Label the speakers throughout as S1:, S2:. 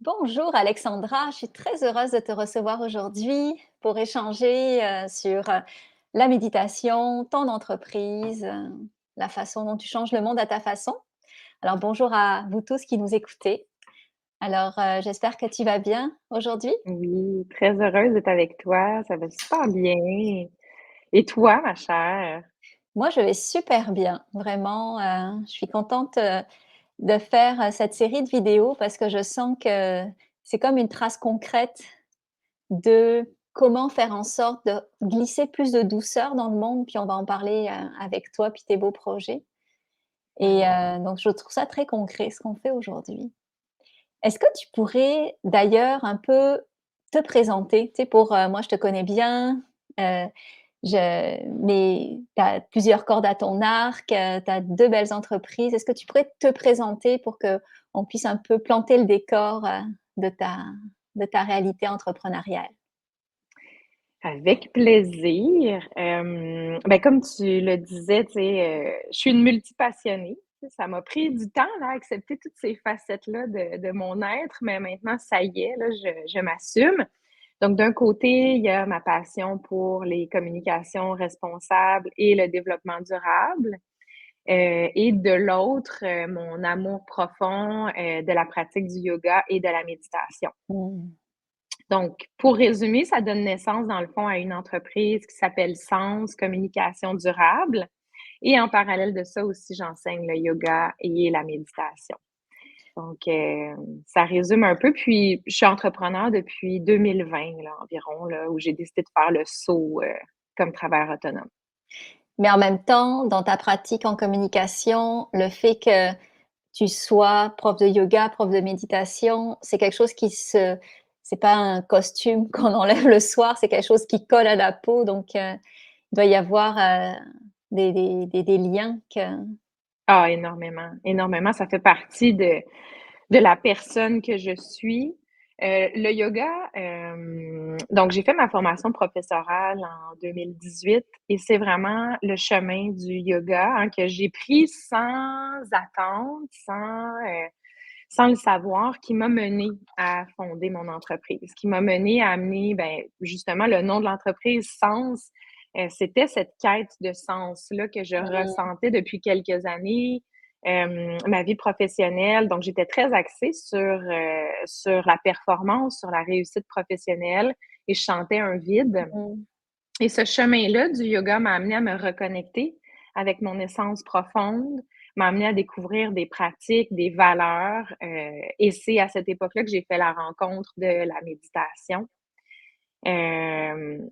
S1: Bonjour Alexandra, je suis très heureuse de te recevoir aujourd'hui pour échanger sur la méditation, ton entreprise, la façon dont tu changes le monde à ta façon. Alors bonjour à vous tous qui nous écoutez. Alors j'espère que tu vas bien aujourd'hui.
S2: Oui, très heureuse d'être avec toi, ça va super bien. Et toi, ma chère?
S1: Moi je vais super bien, vraiment. Je suis contente de faire cette série de vidéos parce que je sens que c'est comme une trace concrète de comment faire en sorte de glisser plus de douceur dans le monde, puis on va en parler, avec toi, puis tes beaux projets et
S2: Ouais.
S1: donc je trouve ça très concret ce qu'on fait aujourd'hui. Est-ce que tu pourrais d'ailleurs un peu te présenter? Tu sais, pour, moi je te connais bien, heu, mais tu as plusieurs cordes à ton arc, tu as 2 belles entreprises. Est-ce que tu pourrais te présenter pour qu'on puisse un peu planter le décor, de ta de ta réalité entrepreneuriale?
S2: Avec plaisir. Ben, comme tu le disais, tu sais, je suis une multipassionnée. Tu sais, ça m'a pris du temps, là, à accepter toutes ces facettes-là de mon être, mais maintenant, ça y est, là, je m'assume. Donc, d'un côté, il y a ma passion pour les communications responsables et le développement durable. Et de l'autre, mon amour profond, de la pratique du yoga et de la méditation.
S1: Mmh.
S2: Donc, pour résumer, ça donne naissance, dans le fond, à une entreprise qui s'appelle Sens Communication Durable et en parallèle de ça aussi, j'enseigne le yoga et la méditation. Donc, ça résume un peu. Puis, je suis entrepreneur depuis 2020 là, environ, là, où j'ai décidé de faire le saut, comme travailleur autonome.
S1: Mais en même temps, dans ta pratique en communication, le fait que tu sois prof de yoga, prof de méditation, c'est quelque chose qui se c'est pas un costume qu'on enlève le soir, c'est quelque chose qui colle à la peau donc il doit y avoir, des liens que
S2: Ah, énormément, énormément. Ça fait partie de la personne que je suis. Le yoga, donc j'ai fait ma formation professorale en 2018 et c'est vraiment le chemin du yoga, hein, que j'ai pris sans attendre, sans le savoir, qui m'a menée à fonder mon entreprise, qui m'a menée à amener, ben, justement, le nom de l'entreprise, Sens. C'était cette quête de sens-là que je
S1: mmh,
S2: ressentais depuis quelques années. Ma vie professionnelle, donc j'étais très axée sur la performance, sur la réussite professionnelle et je sentais un vide.
S1: mmh.
S2: Et ce chemin-là du yoga m'a amené à me reconnecter avec mon essence profonde, m'a amené à découvrir des pratiques, des valeurs, et c'est à cette époque-là que j'ai fait la rencontre de la méditation. Hem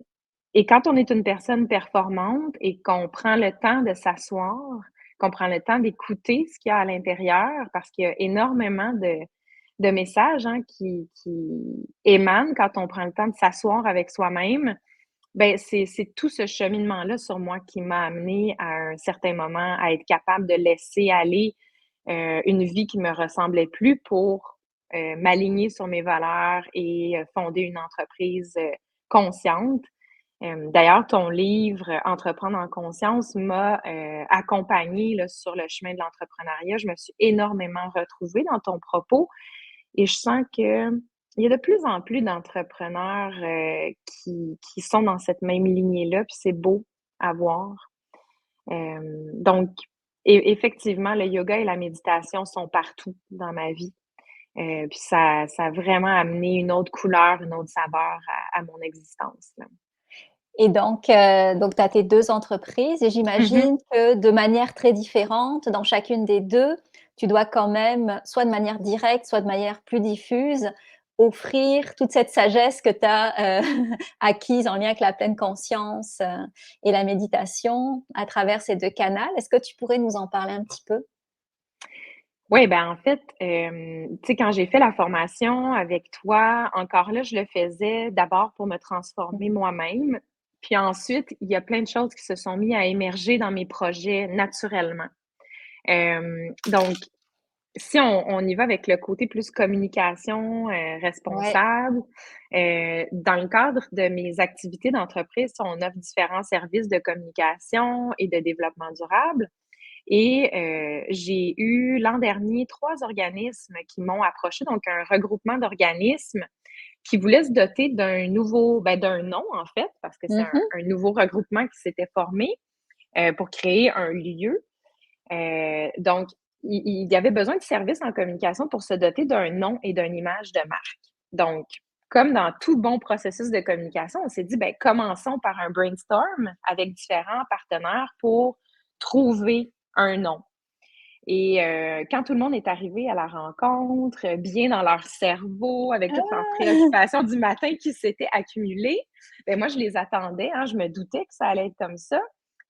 S2: et quand on est une personne performante et qu'on prend le temps de s'asseoir, qu'on prend le temps d'écouter ce qu'il y a à l'intérieur, parce qu'il y a énormément de messages, hein, qui émanent quand on prend le temps de s'asseoir avec soi-même. Ben, c'est tout ce cheminement-là sur moi qui m'a amené à un certain moment à être capable de laisser aller, une vie qui me ressemblait plus pour, m'aligner sur mes valeurs et fonder une entreprise, consciente. D'ailleurs, ton livre, Entreprendre en conscience m'a, accompagnée là, sur le chemin de l'entrepreneuriat. Je me suis énormément retrouvée dans ton propos et je sens qu'il y a de plus en plus d'entrepreneurs, qui sont dans cette même lignée-là, puis c'est beau à voir. Donc effectivement, le yoga et la méditation sont partout dans ma vie, puis ça a vraiment amené une autre couleur, une autre saveur à mon existence, là.
S1: Et donc tu as tes 2 entreprises et
S2: Mmh.
S1: j'imagine que de manière très différente dans chacune des 2, tu dois quand même, soit de manière directe, soit de manière plus diffuse, offrir toute cette sagesse que tu as, acquise en lien avec la pleine conscience, et la méditation à travers ces 2 canaux. Est-ce que tu pourrais nous en parler un petit peu?
S2: Ouais, ben, en fait, tu sais, quand j'ai fait la formation avec toi, encore là, je le faisais d'abord pour me transformer
S1: Mmh.
S2: moi-même. Puis ensuite, il y a plein de choses qui se sont mis à émerger dans mes projets naturellement. Donc, si on y va avec le côté plus communication,
S1: Ouais.
S2: responsable, dans le cadre de mes activités d'entreprise, on offre différents services de communication et de développement durable. Et j'ai eu l'an dernier 3 organismes qui m'ont approché, donc un regroupement d'organismes qui voulaient se doter d'un nouveau d'un nom en fait, parce que c'est
S1: Mmh mh.
S2: un nouveau regroupement qui s'était formé, pour créer un lieu. Donc il y avait besoin de services en communication pour se doter d'un nom et d'une image de marque. Donc, comme dans tout bon processus de communication, on s'est dit: «Ben, commençons par un brainstorm avec différents partenaires pour trouver un nom». Et quand tout le monde est arrivé à la rencontre, bien dans leur cerveau, avec toutes leurs
S1: Ah!
S2: préoccupations du matin qui s'étaient accumulées, ben moi, je les attendais, hein, je me doutais que ça allait être comme ça.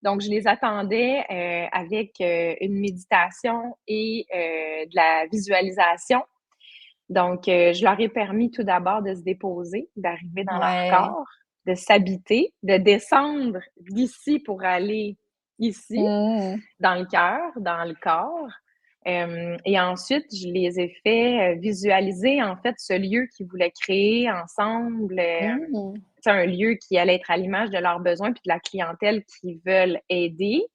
S2: Donc je les attendais, avec, une méditation et de la visualisation. Donc je leur ai permis tout d'abord de se déposer, d'arriver dans leur
S1: Ouais.
S2: corps, de s'habiter, de descendre d'ici pour aller ici
S1: Mmh mh.
S2: dans le cœur, dans le corps. Et ensuite, je les ai fait, visualiser, en fait, ce lieu qu'ils voulaient créer ensemble,
S1: Mmh.
S2: tu sais, un lieu qui allait être à l'image de leurs besoins puis de la clientèle qu'ils veulent aider.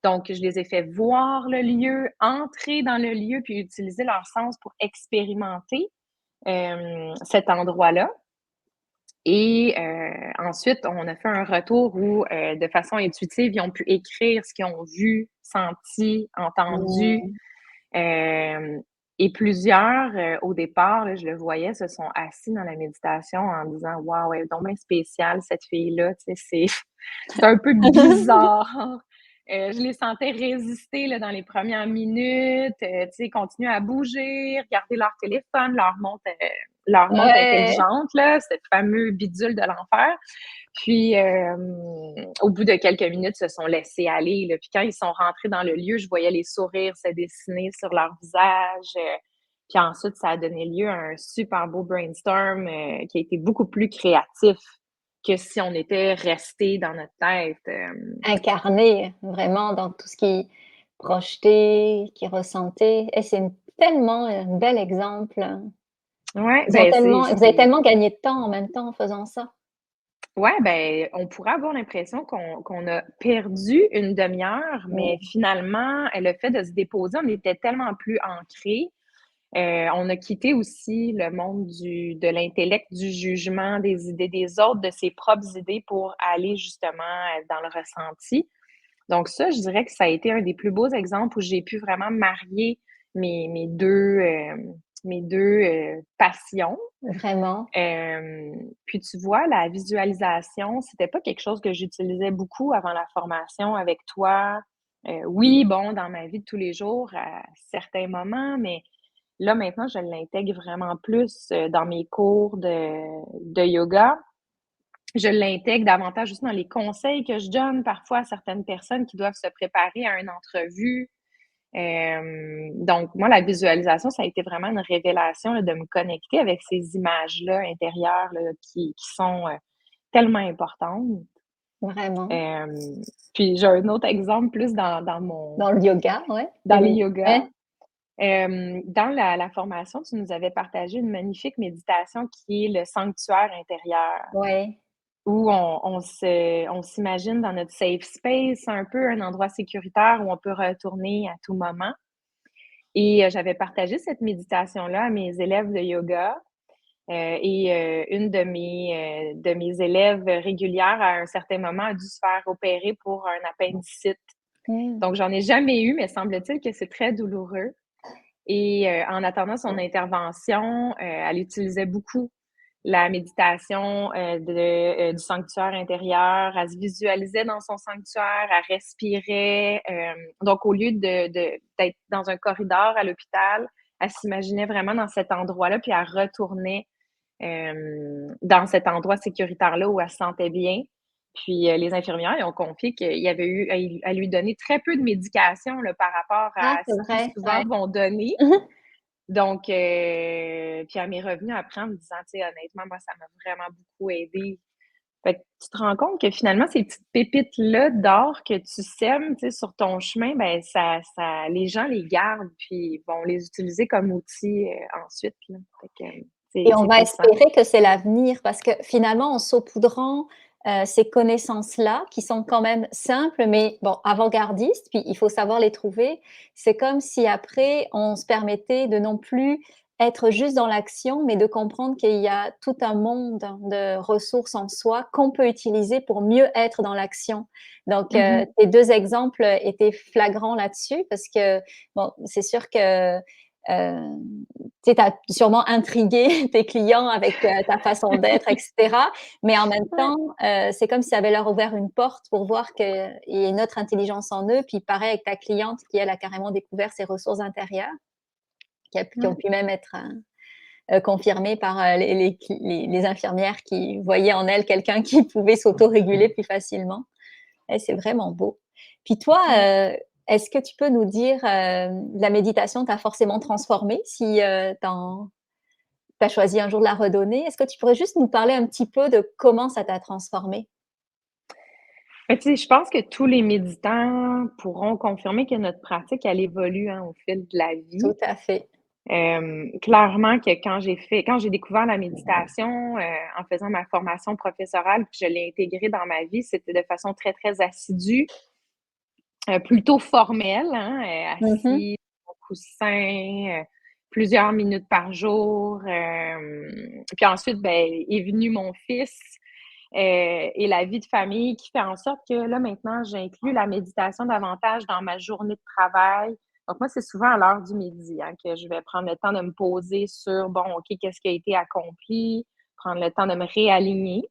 S2: Donc, je les ai fait voir le lieu, entrer dans le lieu puis utiliser leur sens pour expérimenter, cet endroit-là. Et ensuite, on a fait un retour où, de façon intuitive, ils ont pu écrire ce qu'ils ont vu, senti, entendu.
S1: Mmh.
S2: Hem et plusieurs, au départ, là, je le voyais, se sont assis dans la méditation en disant: «Waouh, elle est donc bien spéciale cette fille-là», tu sais, c'est un peu bizarre. Je les sentais résister, là, dans les premières minutes, tu sais, continuer à bouger, regarder leur téléphone, leur montre
S1: Ouais.
S2: intelligente, là, ce fameux bidule de l'enfer. Puis, au bout de quelques minutes, se sont laissés aller, là. Puis quand ils sont rentrés dans le lieu, je voyais les sourires se dessiner sur leur visage. Puis ensuite, ça a donné lieu à un super beau brainstorm, qui a été beaucoup plus créatif que si on était resté dans notre tête.
S1: Incarné vraiment dans tout ce qui projeté, qui ressentait et c'est tellement un bel exemple.
S2: Ouais,
S1: Ils ont
S2: ben
S1: tellement vous avez
S2: c'est
S1: tellement gagné de temps en même temps en faisant ça.
S2: ouais, ben, on pourrait avoir l'impression qu'on a perdu une demi-heure, mais
S1: Mmh.
S2: finalement, le fait de se déposer, on était tellement plus ancrés. On a quitté aussi le monde de l'intellect, du jugement, des idées des autres, de ses propres idées pour aller justement, dans le ressenti. Donc ça, je dirais que ça a été un des plus beaux exemples où j'ai pu vraiment marier mes 2 mes 2 passions.
S1: Vraiment.
S2: Puis tu vois, la visualisation, c'était pas quelque chose que j'utilisais beaucoup avant la formation avec toi. Oui, bon, dans ma vie de tous les jours à certains moments, mais là, maintenant, je l'intègre vraiment plus, dans mes cours de yoga. Je l'intègre davantage aussi dans les conseils que je donne parfois à certaines personnes qui doivent se préparer à une entrevue. Donc moi, la visualisation, ça a été vraiment une révélation, là, de me connecter avec ces images-là intérieures, là, qui sont, tellement importantes.
S1: Vraiment.
S2: Hem, Puis j'ai un autre exemple plus
S1: Dans le yoga, ouais.
S2: dans les yogas.
S1: Ouais,
S2: Dans la formation, tu nous avais partagé une magnifique méditation qui est le sanctuaire intérieur,
S1: ouais.
S2: où on s'imagine dans notre safe space, un peu un endroit sécuritaire où on peut retourner à tout moment. Et j'avais partagé cette méditation-là à mes élèves de yoga, et une de mes élèves régulières, à un certain moment, a dû se faire opérer pour un appendicite.
S1: Mmh.
S2: Donc j'en ai jamais eu, mais semble-t-il que c'est très douloureux. Et en attendant son intervention, elle utilisait beaucoup la méditation, du sanctuaire intérieur. Elle se visualisait dans son sanctuaire, elle respirait. Donc au lieu d'être dans un corridor à l'hôpital, elle s'imaginait vraiment dans cet endroit-là, puis elle retournait, dans cet endroit sécuritaire-là où elle se sentait bien. Puis, les infirmières, ils ont confié qu'il y avait eu à lui donner très peu de médication, là, par rapport
S1: Ah,
S2: à
S1: c'est
S2: ce qu'ils
S1: vrai,
S2: souvent
S1: ouais.
S2: vont donner.
S1: Mmh mh.
S2: Donc, puis elle m'est revenue après en me disant: «Tu sais, honnêtement, moi, ça m'a vraiment beaucoup aidée». Fait que tu te rends compte que finalement, ces petites pépites-là d'or que tu sèmes, tu sais, sur ton chemin, ben ça les gens les gardent puis vont les utiliser comme outil, ensuite, là. Fait que,
S1: Et on
S2: c'est
S1: va
S2: puissant.
S1: espérer que c'est l'avenir parce que finalement en saupoudrant, ces connaissances-là qui sont quand même simples, mais bon, avant-gardistes, puis il faut savoir les trouver. C'est comme si après on se permettait de non plus être juste dans l'action, mais de comprendre qu'il y a tout un monde de ressources en soi qu'on peut utiliser pour mieux être dans l'action. Donc,
S2: Mmh.
S1: tes 2 exemples étaient flagrants là-dessus parce que, bon, c'est sûr que, tu as sûrement intrigué tes clients avec, ta façon d'être et cetera, mais en même
S2: Ouais.
S1: temps, c'est comme si ça avait leur ouvert une porte pour voir qu'il y a une autre intelligence en eux. Puis pareil avec ta cliente qui, elle, a carrément découvert ses ressources intérieures, qui ont
S2: Ouais.
S1: pu même être, confirmées par, les infirmières qui voyaient en elle quelqu'un qui pouvait s'autoréguler plus facilement. Et c'est vraiment beau. Puis toi,
S2: Ouais.
S1: est-ce que tu peux nous dire, la méditation t'a forcément transformée si, tu as choisi un jour de la redonner? Est-ce que tu pourrais juste nous parler un petit peu de comment ça t'a transformée?
S2: Mais tu sais, je pense que tous les méditants pourront confirmer que notre pratique, elle évolue, hein, au fil de la vie.
S1: Tout à fait.
S2: Clairement que quand j'ai découvert la méditation, en faisant ma formation professorale, puis je l'ai intégrée dans ma vie, c'était de façon très, très assidue, plutôt formelle, hein,
S1: Mmh mh.
S2: assis au coussin, plusieurs minutes par jour, puis ensuite, ben, est venu mon fils, et la vie de famille qui fait en sorte que là, maintenant, j'inclus la méditation davantage dans ma journée de travail. Donc moi, c'est souvent à l'heure du midi, hein, que je vais prendre le temps de me poser sur, bon, OK, qu'est-ce qui a été accompli? Prendre le temps de me réaligner.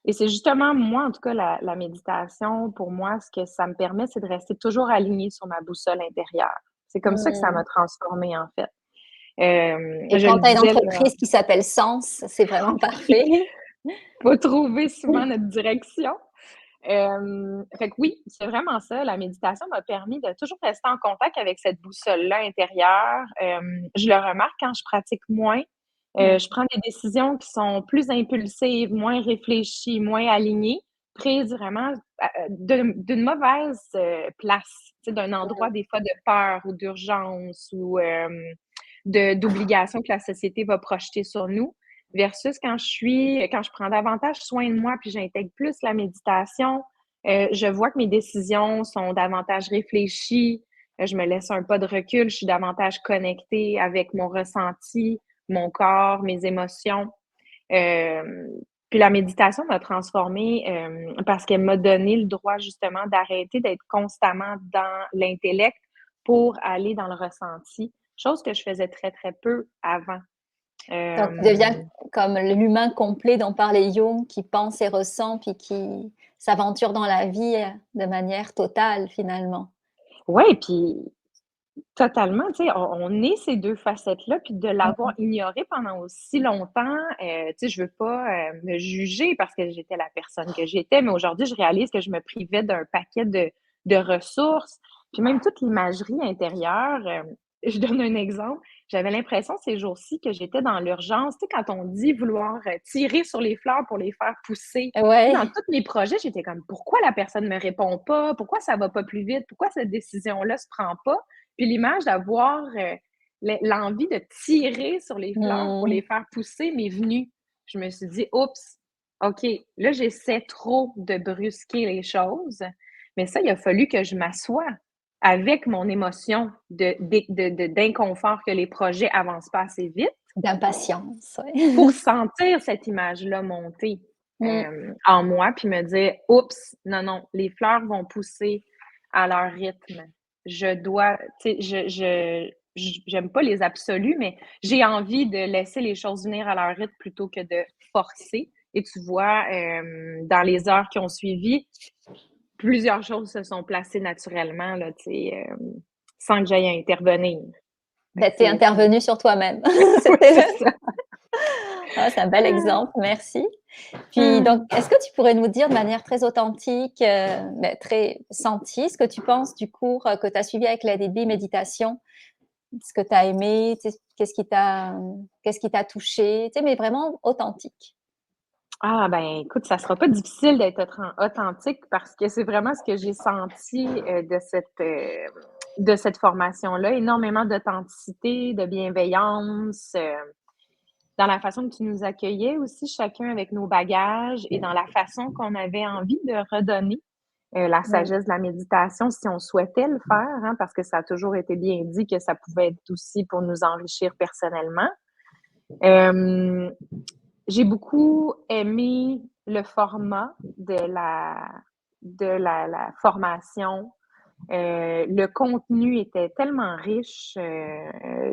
S2: Et c'est justement, moi, en tout cas, la méditation, pour moi, ce que ça me permet, c'est de rester toujours alignée sur ma boussole intérieure. C'est comme ça que ça
S1: Mmh.
S2: m'a transformée, en fait.
S1: Et
S2: Je le
S1: quand tu as une
S2: disais là,
S1: entreprise qui s'appelle Sens, c'est vraiment parfait.
S2: faut trouver souvent notre direction. Fait que oui, c'est vraiment ça. La méditation m'a permis de toujours rester en contact avec cette boussole-là intérieure. Je le remarque quand je pratique moins.
S1: Mmh.
S2: Je prends des décisions qui sont plus impulsives, moins réfléchies, moins alignées, prises vraiment d'une mauvaise place, tu sais, d'un endroit des fois de peur ou d'urgence ou d'obligation que la société va projeter sur nous. Versus quand je prends davantage soin de moi, puis j'intègre plus la méditation, je vois que mes décisions sont davantage réfléchies, je me laisse un pas de recul, je suis davantage connectée avec mon ressenti, mon corps, mes émotions. Hem, puis la méditation m'a transformée, parce qu'elle m'a donné le droit justement d'arrêter d'être constamment dans l'intellect pour aller dans le ressenti, chose que je faisais très, très peu avant.
S1: Donc tu deviens
S2: Hem
S1: comme l'humain complet dont parlait Jung, qui pense et ressent, puis qui s'aventure dans la vie, de manière totale finalement.
S2: Ouais, puis totalement, tu sais, on est ces 2 facettes-là, puis de l'avoir
S1: Mmh.
S2: ignoré pendant aussi longtemps, tu sais, je veux pas, me juger parce que j'étais la personne que j'étais, mais aujourd'hui, je réalise que je me privais d'un paquet de ressources, puis même toute l'imagerie intérieure, je donne un exemple, j'avais l'impression ces jours-ci que j'étais dans l'urgence. Tu sais, quand on dit vouloir, tirer sur les fleurs pour les faire pousser, tu sais, dans
S1: Ouais.
S2: tous mes projets, j'étais comme: «Pourquoi la personne me répond pas? Pourquoi ça va pas plus vite? Pourquoi cette décision-là se prend pas?» Puis l'image d'avoir, l'envie de tirer sur les fleurs pour
S1: Mmh.
S2: les faire pousser m'est venue. Je me suis dit: «Oups, OK, là, j'essaie trop de brusquer les choses». Mais ça, il a fallu que je m'assoie avec mon émotion d'inconfort que les projets avancent pas assez vite
S1: D'impatience,
S2: pour
S1: ouais.
S2: sentir cette image-là monter,
S1: Mmh.
S2: en moi, puis me dire: «Oups, non, non, les fleurs vont pousser à leur rythme. Je dois» tu sais, j'aime pas les absolus, mais j'ai envie de laisser les choses venir à leur rythme plutôt que de forcer. Et tu vois, dans les heures qui ont suivi, plusieurs choses se sont placées naturellement là, tu sais, sans que j'aille à intervenir. Fait que
S1: Bah, tu es
S2: c'est
S1: intervenue sur toi-même.
S2: ouais,
S1: C'était
S2: c'est ça.
S1: ah, c'est un bel
S2: Ah!
S1: exemple, merci. Puis donc,
S2: Mmh.
S1: est-ce que tu pourrais nous dire de manière très authentique, très sentie, ce que tu penses du cours, que tu as suivi avec la DB Méditation? Ce que tu as aimé, tu sais, qu'est-ce qui t'a touché? Tu sais, mais vraiment authentique.
S2: Ah ben, écoute, ça sera pas difficile d'être authentique parce que c'est vraiment ce que j'ai senti, de cette formation-là. Énormément d'authenticité, de bienveillance, dans la façon que tu nous accueillais aussi, chacun avec nos bagages et dans la façon qu'on avait envie de redonner, la
S1: Oui.
S2: sagesse de la méditation si on souhaitait le faire, hein, parce que ça a toujours été bien dit que ça pouvait être aussi pour nous enrichir personnellement. Hem, j'ai beaucoup aimé le format de la formation. Le contenu était tellement riche,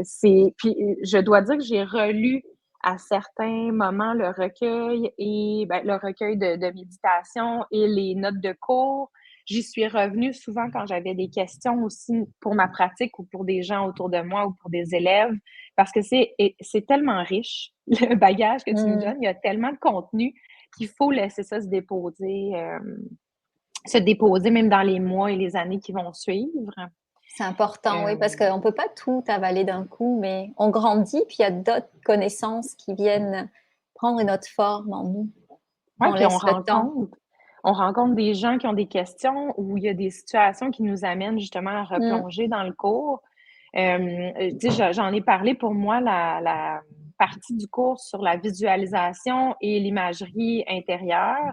S2: c'est puis je dois dire que j'ai relu à certains moments le recueil et ben, le recueil de méditation et les notes de cours. J'y suis revenue souvent quand j'avais des questions aussi pour ma pratique ou pour des gens autour de moi ou pour des élèves, parce que c'est tellement riche, le bagage que tu nous
S1: Mmh.
S2: donnes. Il y a tellement de contenu qu'il faut laisser ça se déposer même dans les mois et les années qui vont suivre.
S1: C'est important, oui, parce
S2: Hem,
S1: qu'on ne peut pas tout avaler d'un coup, mais on grandit, puis il y a d'autres connaissances qui viennent prendre une autre forme en nous.
S2: ouais,
S1: On
S2: puis
S1: laisse le temps.
S2: on rencontre des gens qui ont des questions ou il y a des situations qui nous amènent justement à
S1: Mmh.
S2: replonger dans le cours. Tu sais, j'en ai parlé pour moi, la partie du cours sur la visualisation et l'imagerie intérieure.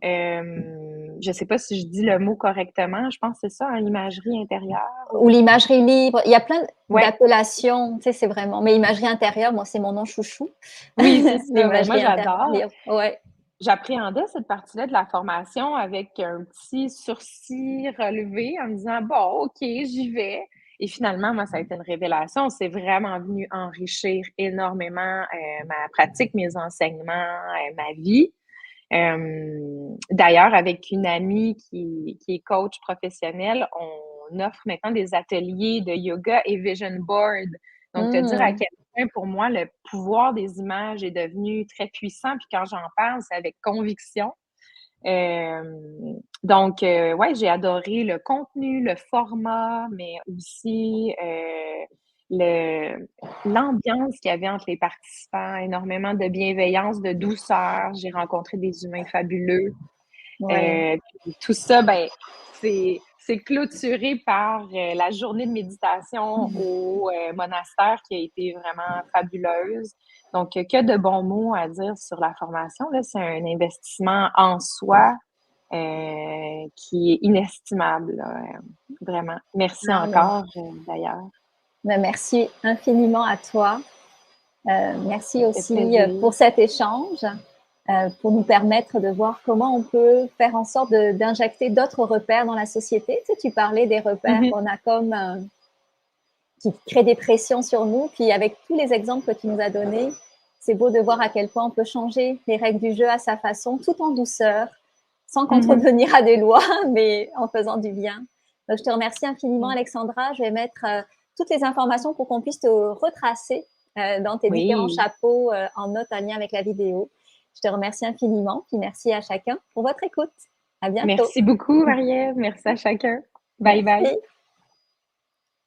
S2: Je sais pas si je dis le mot correctement, je pense que c'est ça, hein, l'imagerie intérieure
S1: Ou
S2: ou
S1: l'imagerie libre, il y a plein
S2: ouais,
S1: d'appellations, tu sais, c'est vraiment mais imagerie intérieure, moi, c'est mon nom chouchou.
S2: oui, c'est ça, ben, moi
S1: L'imagerie intérieure
S2: j'adore.
S1: libre, ouais.
S2: J'appréhendais cette partie-là de la formation avec un petit sourcil relevé en me disant: «Bon, OK, j'y vais» et finalement, moi, ça a été une révélation. C'est vraiment venu enrichir énormément, ma pratique, mes enseignements, ma vie. D'ailleurs, avec une amie qui est coach professionnelle, on offre maintenant des ateliers de yoga et vision board. Donc, te dire à
S1: Mmh.
S2: quel point, pour moi, le pouvoir des images est devenu très puissant. Puis quand j'en parle, c'est avec conviction. Donc, ouais, j'ai adoré le contenu, le format, mais aussi le l'ambiance qu'il y avait entre les participants, énormément de bienveillance, de douceur. J'ai rencontré des humains fabuleux.
S1: Ouais.
S2: Puis tout ça, ben, c'est clôturé par, la journée de méditation au, monastère qui a été vraiment fabuleuse. Donc, que de bons mots à dire sur la formation, là. C'est un investissement en soi, qui est inestimable, là, vraiment. Merci
S1: Ah mais
S2: encore, d'ailleurs.
S1: merci infiniment à toi. Merci
S2: Ça fait
S1: aussi,
S2: plaisir.
S1: pour cet échange, pour nous permettre de voir comment on peut faire en sorte d'injecter d'autres repères dans la société. Tu sais, tu parlais des repères
S2: Mmh.
S1: qu'on a comme, qui créent des pressions sur nous, puis avec tous les exemples que tu nous as donnés, c'est beau de voir à quel point on peut changer les règles du jeu à sa façon, tout en douceur, sans
S2: Mmh.
S1: contrevenir à des lois, mais en faisant du bien. Donc je te remercie infiniment
S2: Mmh.
S1: Alexandra. Je vais mettre, toutes les informations pour qu'on puisse te retracer, dans tes différents
S2: Oui.
S1: chapeaux, en note en lien avec la vidéo. Je te remercie infiniment, puis merci à chacun pour votre écoute. À bientôt.
S2: Merci beaucoup, Marie-Ève. Merci à chacun. Bye bye.
S1: Merci.